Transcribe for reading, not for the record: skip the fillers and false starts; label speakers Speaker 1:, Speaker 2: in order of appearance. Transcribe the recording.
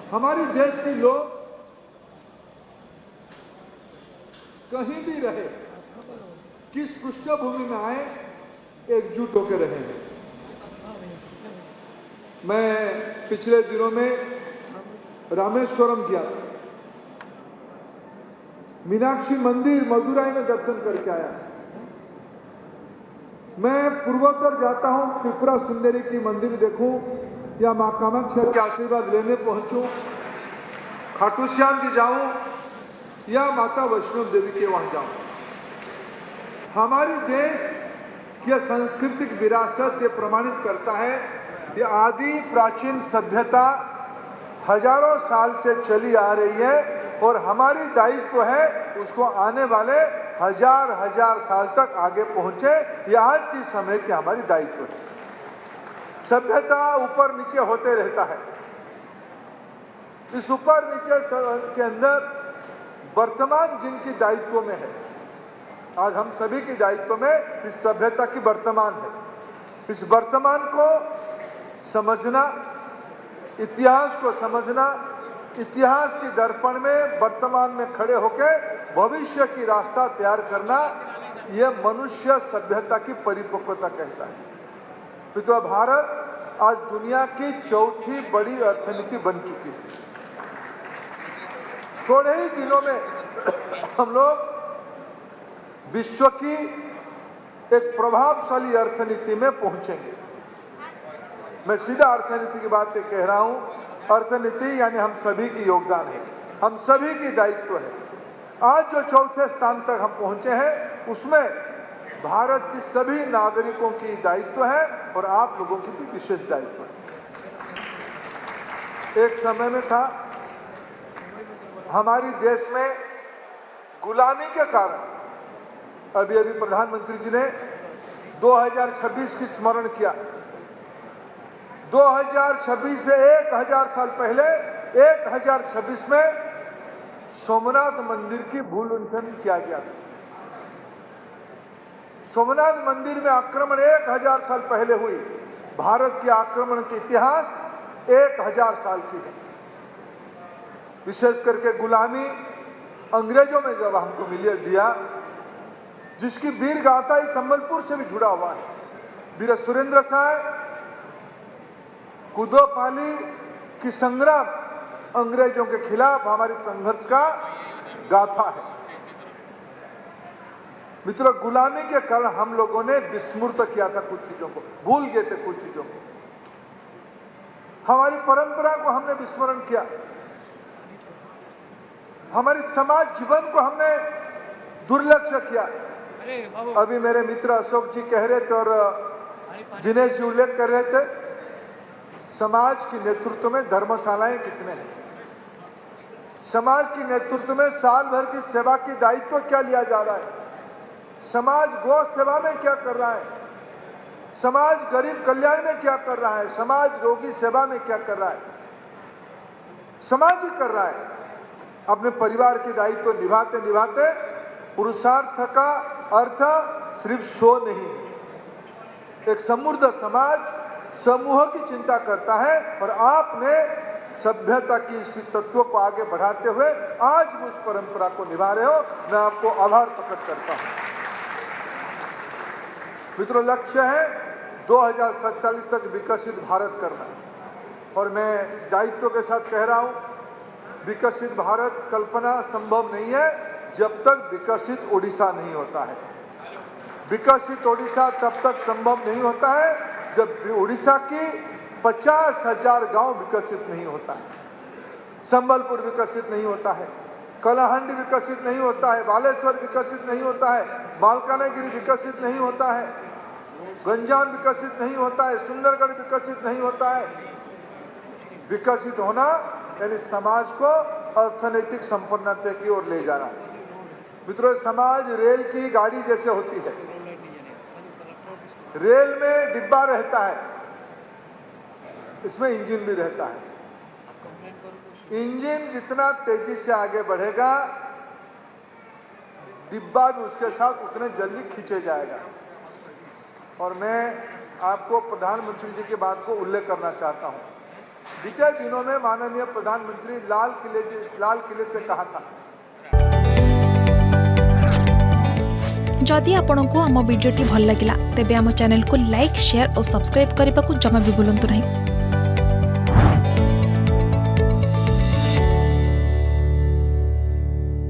Speaker 1: हमारे देश के लोग कहीं भी रहे, किस पृष्ठभूमि में आए, एकजुट होकर रहे हैं। मैं पिछले दिनों में रामेश्वरम गया, मीनाक्षी मंदिर मदुराई में दर्शन करके आया। मैं पूर्वोत्तर जाता हूं, त्रिपुरा सुंदरी की मंदिर देखूं या मां कामाख्या के आशीर्वाद लेने पहुंचूं, खाटू श्याम जी जाऊं या माता वैष्णो देवी के वहां जाऊं। हमारी देश की सांस्कृतिक विरासत ये प्रमाणित करता है कि आदि प्राचीन सभ्यता हजारों साल से चली आ रही है और हमारी दायित्व है उसको आने वाले हजार साल तक आगे पहुंचे। ये आज के समय की हमारी दायित्व है। सभ्यता ऊपर नीचे होते रहता है। इस ऊपर नीचे के अंदर वर्तमान जिनकी दायित्व में है, आज हम सभी की दायित्व में इस सभ्यता की वर्तमान है। इस वर्तमान को समझना, इतिहास को समझना, इतिहास की दर्पण में वर्तमान में खड़े होकर भविष्य की रास्ता तैयार करना, यह मनुष्य सभ्यता की परिपक्वता कहता है। तो भारत आज दुनिया की चौथी बड़ी अर्थनीति बन चुकी है। थोड़े ही दिनों में हम लोग विश्व की एक प्रभावशाली अर्थनीति में पहुंचेंगे। मैं सीधा अर्थनीति की बात कह रहा हूं। अर्थनीति यानी हम सभी की योगदान है, हम सभी की दायित्व है। आज जो चौथे स्थान तक हम पहुंचे हैं उसमें भारत की सभी नागरिकों की दायित्व है और आप लोगों की भी विशेष दायित्व है। एक समय में था हमारी देश में गुलामी के कारण, अभी प्रधानमंत्री जी ने 2026 की स्मरण किया। 2026 से 1000 साल पहले 1026 में सोमनाथ मंदिर की भूल लुंठन किया गया था। सोमनाथ मंदिर में आक्रमण 1000 साल पहले हुई। भारत के आक्रमण के इतिहास 1000 साल की है। विशेष करके गुलामी अंग्रेजों में जब हमको दिया, जिसकी वीर गाथा इस संबलपुर से भी जुड़ा हुआ है। वीर सुरेंद्र साय कुदोपाली की संग्राम अंग्रेजों के खिलाफ हमारे संघर्ष का गाथा है। मित्रों, गुलामी के कारण हम लोगों ने विस्मृत किया था, कुछ चीजों को भूल गए थे, कुछ चीजों को, हमारी परंपरा को हमने विस्मरण किया, हमारे समाज जीवन को हमने दुर्लक्ष्य किया। अभी मेरे मित्र अशोक जी कह रहे थे और दिनेश जी उल्लेख कर रहे थे, समाज की नेतृत्व में धर्मशालाएं कितने हैं। समाज की नेतृत्व में साल भर की सेवा की दायित्व क्या लिया जा रहा है। समाज गौ सेवा में क्या कर रहा है, समाज गरीब कल्याण में क्या कर रहा है, समाज रोगी सेवा में क्या कर रहा है। समाज ही कर रहा है। अपने परिवार की दायित्व निभाते निभाते पुरुषार्थ का अर्थ सिर्फ सो नहीं है। एक समृद्ध समाज समूह की चिंता करता है और आपने सभ्यता की इस तत्व को आगे बढ़ाते हुए आज भी उस परंपरा को निभा रहे हो। मैं आपको आभार प्रकट करता हूं। मित्रों, लक्ष्य है 2047 तक विकसित भारत करना और मैं दायित्व के साथ कह रहा हूं, विकसित भारत कल्पना संभव नहीं है जब तक विकसित ओडिशा नहीं होता है। विकसित ओडिशा तब तक संभव नहीं होता है जब ओडिशा की 50,000 गांव विकसित नहीं होता है, संबलपुर विकसित नहीं होता है, कलाहंडी विकसित नहीं होता है, बालेश्वर विकसित नहीं होता है, मालकानगिरी विकसित नहीं होता है, गंजाम विकसित नहीं होता है, सुंदरगढ़ विकसित नहीं होता है। विकसित होना यानी समाज को अर्थनैतिक संपन्नता की ओर ले जाना। मित्रों, समाज रेल की गाड़ी जैसे होती है। रेल में डिब्बा रहता है, इसमें इंजन भी रहता है। इंजन जितना तेजी से आगे बढ़ेगा, डिब्बा भी उसके साथ उतने जल्दी खींचे जाएगा। और मैं आपको प्रधानमंत्री जी की बात को उल्लेख करना चाहता हूं। बीते दिनों में माननीय प्रधानमंत्री लाल किले से कहा था।
Speaker 2: जदि आपंक आम भिडी भल लगा तेब आम चैनल को लाइक शेयर और सब्सक्राइब करने को जमा भी भूलु नहीं।